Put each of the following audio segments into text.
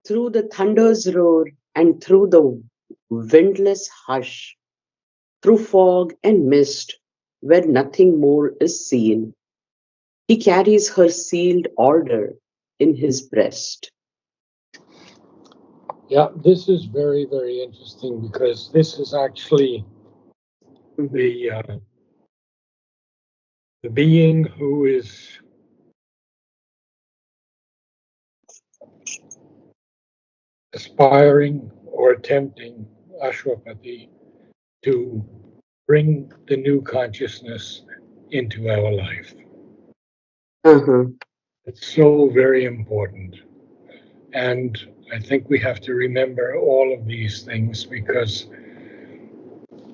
Through the thunder's roar and through the windless hush, through fog and mist, where nothing more is seen, he carries her sealed order in his breast. Yeah, this is very, very interesting because this is actually Mhm. the the being who is aspiring or attempting Ashwapati to bring the new consciousness into our life. Uh-huh. It's so very important. And I think we have to remember all of these things because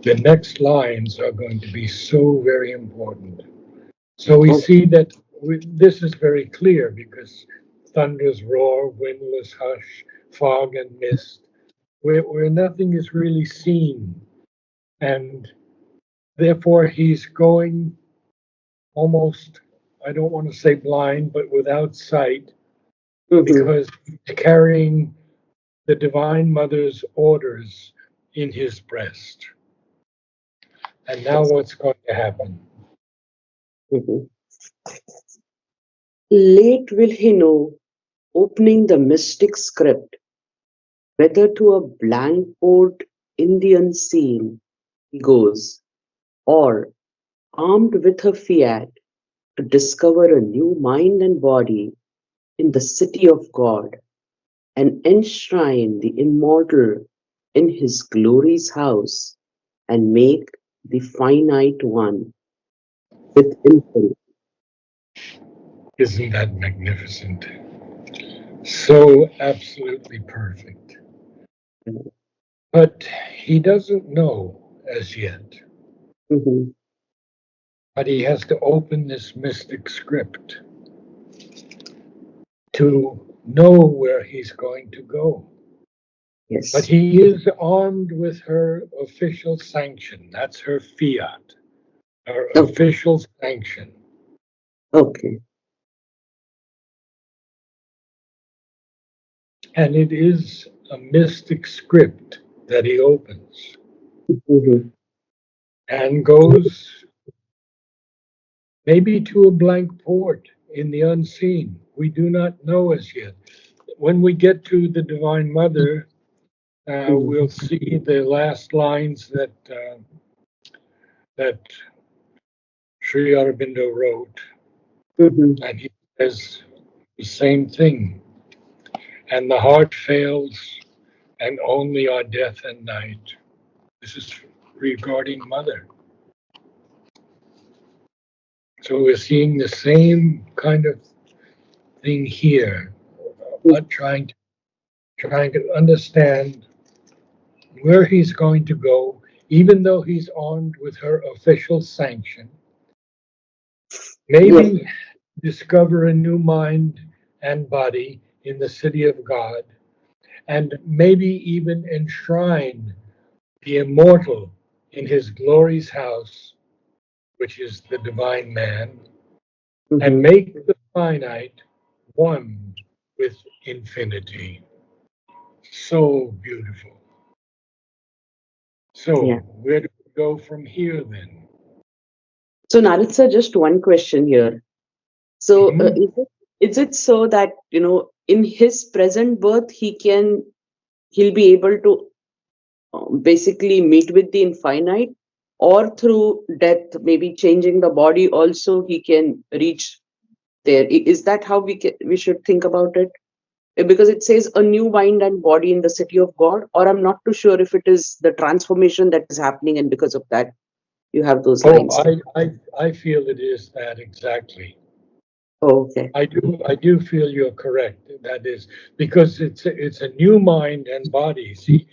the next lines are going to be so very important. So we Oh, see that this is very clear because thunder's roar, windless hush, fog and mist, where nothing is really seen. And therefore, he's going almost, I don't want to say blind, but without sight mhm. because he's carrying the Divine Mother's orders in his breast. And now Yes. what's going to happen? Mhm. Late will he know, opening the mystic script, whether to a blank port in the unseen he goes, or, armed with a fiat, to discover a new mind and body in the city of God, and enshrine the immortal in his glory's house, and make the finite one with infinite. Isn't that magnificent? So absolutely perfect. But he doesn't know as yet. Mhm. But he has to open this mystic script to know where he's going to go. But Yes. he is armed with her official sanction. That's her fiat, her Okay. official sanction. Okay. And it is a mystic script that he opens Mhm. and goes maybe to a blank port in the unseen. We do not know as yet. When we get to the Divine Mother, we'll Mhm. see the last lines that Sri Aurobindo wrote, Mhm. and he says the same thing. And the heart fails, and only are death and night. This is regarding Mother. So we're seeing the same kind of thing here, trying to understand where he's going to go, even though he's armed with her official sanction. Yes. Maybe discover a new mind and body in the city of God, and maybe even enshrine the immortal in his glory's house, which is the divine man, and Mhm. make the finite one with infinity. So beautiful. So, Yeah. where do we go from here then? So, Narad sir, just one question here. So, Mhm. is it so that, in his present birth, he'll be able to basically meet with the infinite, or through death, maybe changing the body, also he can reach there? Is that how we should think about it? Because it says a new mind and body in the city of God, or I'm not too sure if it is the transformation that is happening, and because of that, you have those Oh, lines. I feel it is that exactly. Oh, okay. I do feel you're correct. That is because it's a new mind and body. See,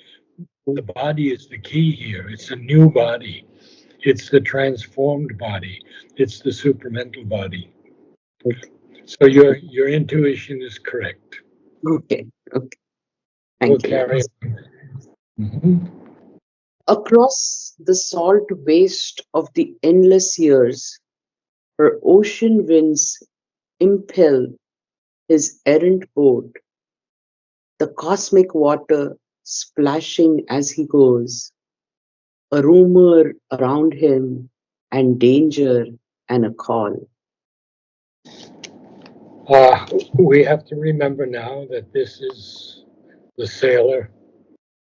the body is the key here. It's a new body. It's the transformed body. It's the supramental body. Okay. So your intuition is correct. Okay. Okay. We'll Thank you, carry Naresh. on. Mhm. Across the salt waste of the endless years, her ocean winds impel his errant boat, the cosmic water splashing as he goes, a rumor around him, and danger and a call. Uh, we have to remember now that this is the sailor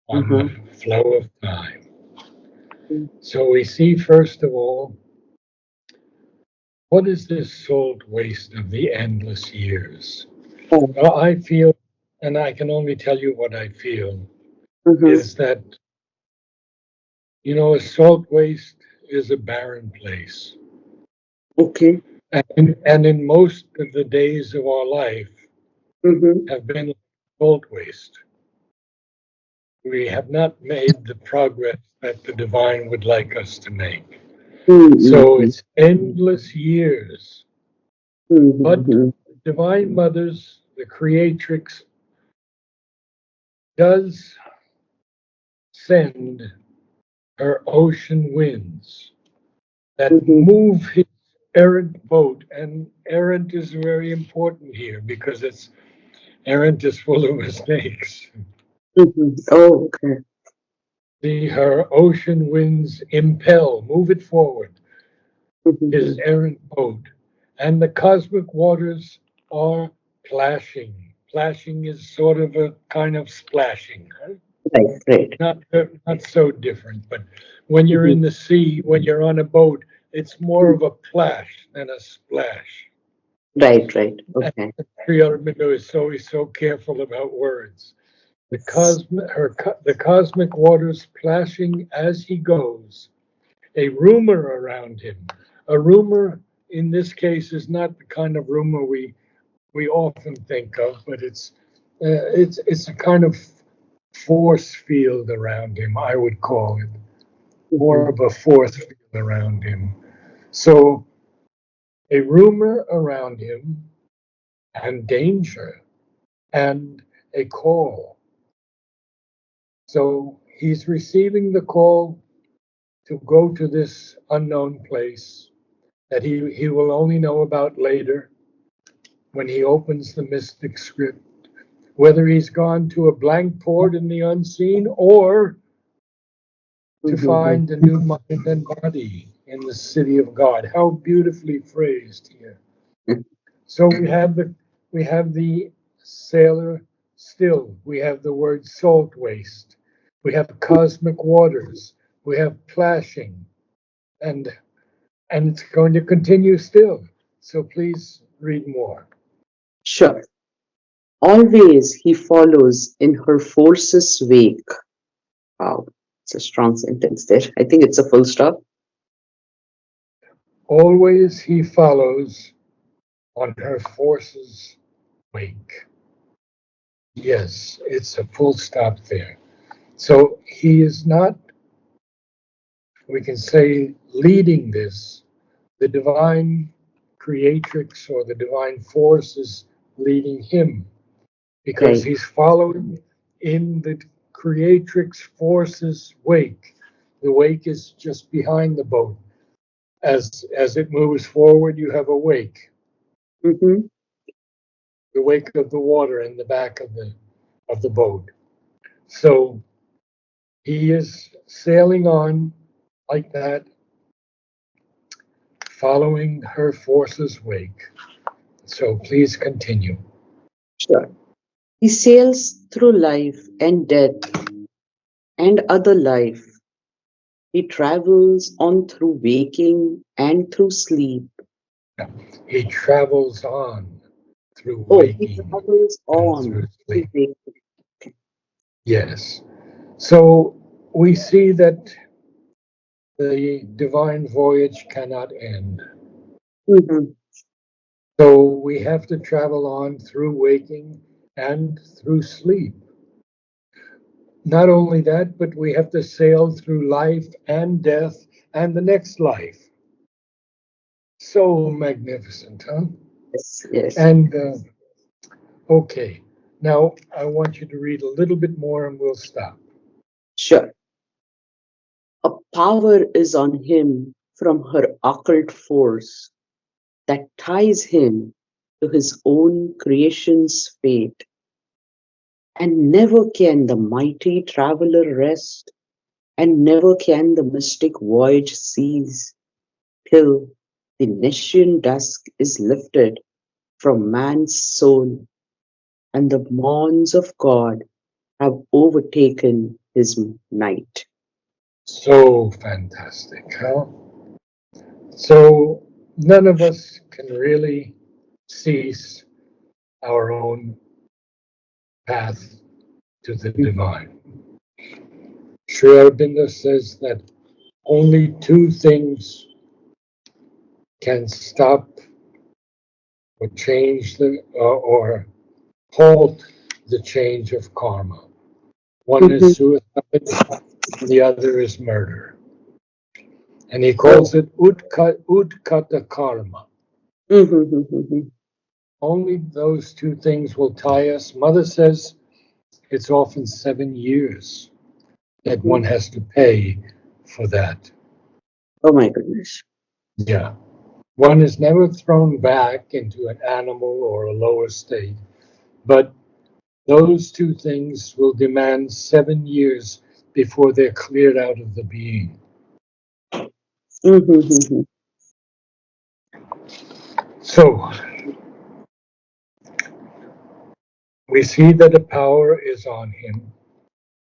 on the Uh-huh. flow of time. So we see, first of all, what is this salt waste of the endless years? Oh, Well, I feel, and I can only tell you what I feel, uh-huh. is that, a salt waste is a barren place. Okay. And in most of the days of our life Mm-hmm. have been like salt waste. We have not made the progress that the divine would like us to make. So Mm-hmm. it's endless years. But Mm-hmm. Divine Mothers, the creatrix, does send her ocean winds that Mm-hmm. move his errant boat. And errant is very important here because it's errant is full of mistakes. Mm-hmm. Oh, okay. See her ocean winds impel, move it forward, his Mm-hmm. errant boat. And the cosmic waters are plashing. Plashing is sort of a kind of splashing. Huh? Right, right. Not so different, but when you're Mm-hmm. in the sea, when you're on a boat, it's more of a plash than a splash. Right, right. And Okay. Sri Aurobindo is always so careful about words. Yes. The cosmic waters plashing as he goes, a rumor around him. A rumor in this case is not the kind of rumor we often think of, but it's a kind of force field around him, I would call it, more Mm-hmm. of a force field around him. So a rumor around him and danger and a call. So he's receiving the call to go to this unknown place that he will only know about later when he opens the mystic script, whether he's gone to a blank port in the unseen or to Mm-hmm. find a new mind and body in the city of God. How beautifully phrased here. So we have the sailor still. We have the word salt waste. We have cosmic waters. We have plashing, and and it's going to continue still. So please read more. Sure. Always he follows in her force's wake. Wow, it's a strong sentence there. I think it's a full stop. Always he follows on her forces' wake. Yes, it's a full stop there. So he is not, we can say, leading this. The divine creatrix or the divine force is leading him because Right. he's following in the creatrix force's wake. The wake is just behind the boat. As it moves forward, you have a wake, Mm-hmm. the wake of the water in the back of the boat. So he is sailing on like that, following her force's wake. So please continue. Sure. He sails through life and death and other life. He travels on through waking and through sleep. He travels on through Oh, he waking travels and on through through sleep. waking. Yes. So we see that the divine voyage cannot end. Mm-hmm. So we have to travel on through waking and through sleep. Not only that, but we have to sail through life and death and the next life. So magnificent, huh? Yes, yes. And okay, now I want you to read a little bit more and we'll stop. Sure. A power is on him from her occult force that ties him to his own creation's fate. And never can the mighty traveler rest, and never can the mystic voyage cease, till the Nessian dusk is lifted from man's soul, and the morns of God have overtaken his night. So fantastic, huh? So none of us can really cease our own path to the divine. Sri Aurobindo says that only two things can stop or change or halt the change of karma. One is Mhm, suicide, and the other is murder. And he oh, calls it udkata karma. mhm, mhm, mhm. Only those two things will tie us. Mother says it's often 7 years that one has to pay for that. Oh my goodness. Yeah. One is never thrown back into an animal or a lower state, but those two things will demand 7 years before they're cleared out of the being. Mhm, mhm, So we see that the power is on him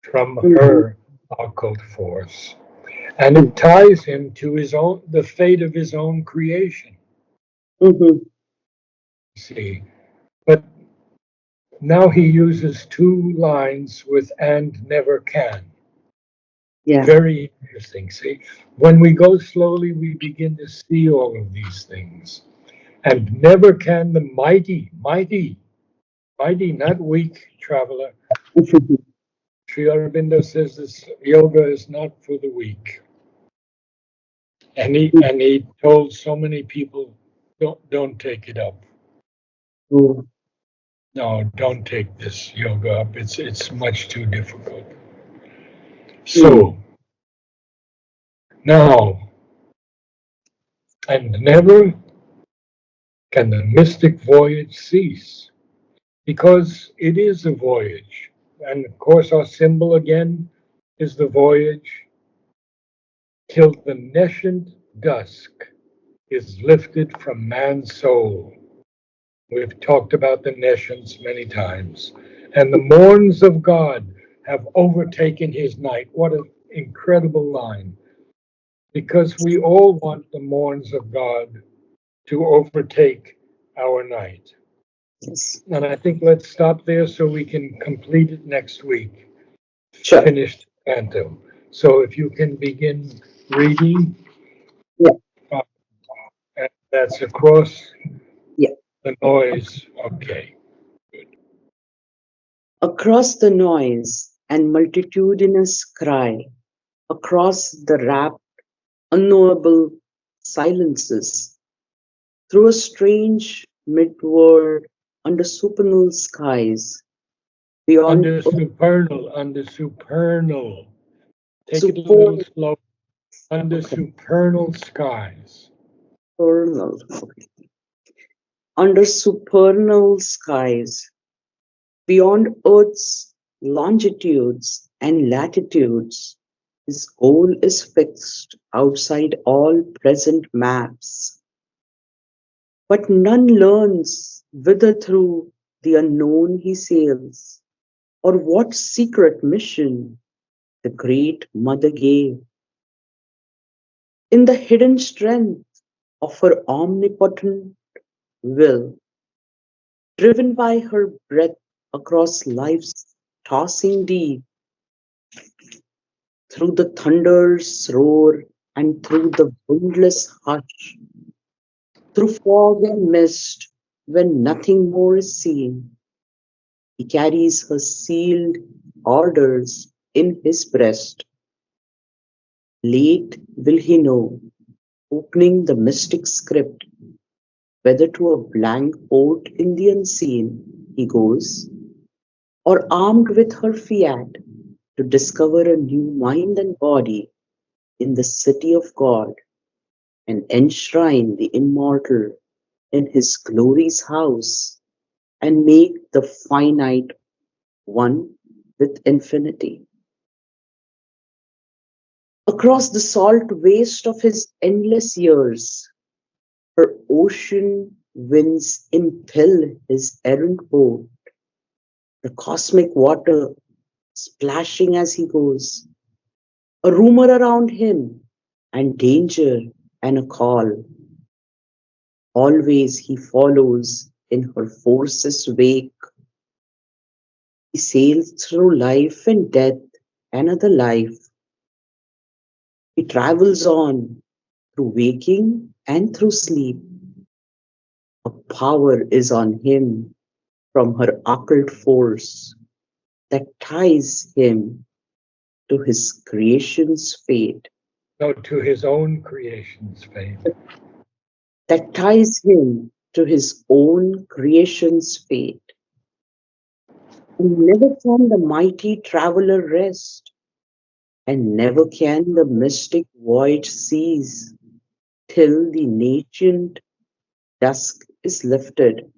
from mhm, her occult force, and it ties him to his own the fate of his own creation. mhm. See, but now he uses two lines with and never can. Yeah. Very interesting. See, when we go slowly, we begin to see all of these things. And never can the mighty, not weak traveler. Mhm. Sri Aurobindo says this yoga is not for the weak. And he told so many people, don't take it up. Oh, No, don't take this yoga up. It's much too difficult. mm, So now, and never can the mystic voyage cease, because it is a voyage. And of course, our symbol again is the voyage till the nescient dusk is lifted from man's soul. We've talked about the nescience many times. And the morns of God have overtaken his night. What an incredible line. Because we all want the morns of God to overtake our night. yes. And I think let's stop there so we can complete it next week. Sure. Finished Canto. So if you can begin reading, Yeah. uh, that's across Yeah. the noise. Okay. Across the noise and multitudinous cry, across the rapt, unknowable silences, through a strange mid-world under supernal skies, beyond Under supernal. Take it a little super, slow. Under okay, supernal skies. supernal, okay, under supernal skies, beyond Earth's longitudes and latitudes, his goal is fixed outside all present maps. But none learns whither through the unknown he sails, or what secret mission the Great Mother gave. In the hidden strength of her omnipotent will, driven by her breath across life's tossing deep, through the thunder's roar and through the windless hush, through fog and mist, when nothing more is seen, he carries her sealed orders in his breast. Late will he know, opening the mystic script, whether to a blank port in the unseen he goes, or armed with her fiat to discover a new mind and body in the city of God and enshrine the immortal in his glory's house and make the finite one with infinity. Across the salt waste of his endless years, her ocean winds impel his errant boat, the cosmic water splashing as he goes, a rumor around him, and danger and a call. Always he follows in her force's wake. He sails through life and death, another life. He travels on through waking and through sleep. A power is on him from her occult force that ties him to his creation's fate, No, to his own creation's fate. that ties him to his own creation's fate. And never can the mighty traveler rest, and never can the mystic voyage cease till the nascent dusk is lifted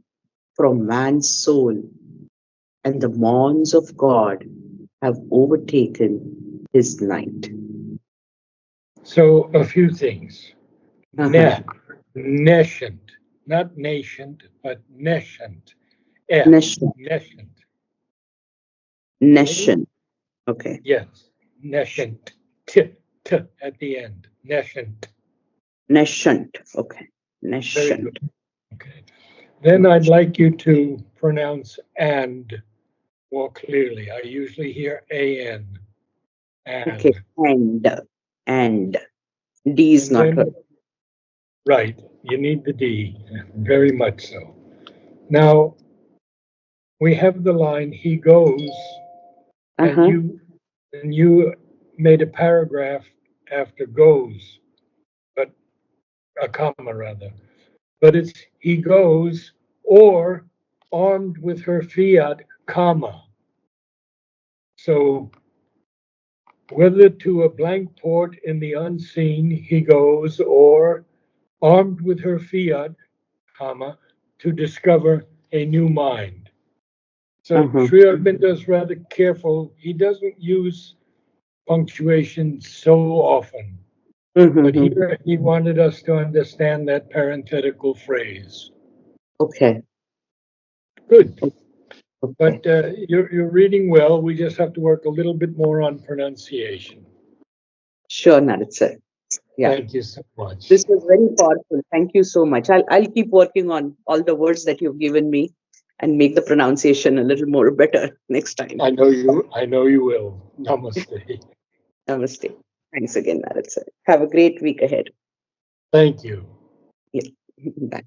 from man's soul and the morns of God have overtaken his night. So a few things. Uh-huh. Nescient, not nascent, but nescient. Eh, Nation, nescient. Okay? nation. Okay. Yes, nescient. T at the end. Nescient. Nascent. Okay. Very Nascent. good. Okay. Then I'd like you to pronounce and more clearly. I usually hear an, Okay. and. And D is And not heard. then, right, you need the D, very much so. Now, we have the line, he goes, and Uh-huh. you made a paragraph after goes, but a comma rather. But it's he goes or armed with her fiat, comma. So whether to a blank port in the unseen he goes, or armed with her fiat, comma, to discover a new mind. So Uh-huh. Sri Aurobindo is rather careful. He doesn't use punctuation so often, but Mm-hmm. here he wanted us to understand that parenthetical phrase. Okay. Good, Okay. but you're reading well. We just have to work a little bit more on pronunciation. Sure, Narad sir. Yeah. Thank you so much. This was very powerful. Thank you so much. I'll keep working on all the words that you've given me and make the pronunciation a little more better next time. I know you. I know you will. Namaste. Namaste. Thanks again, Narad sir. Have a great week ahead. Thank you. Yeah. Bye.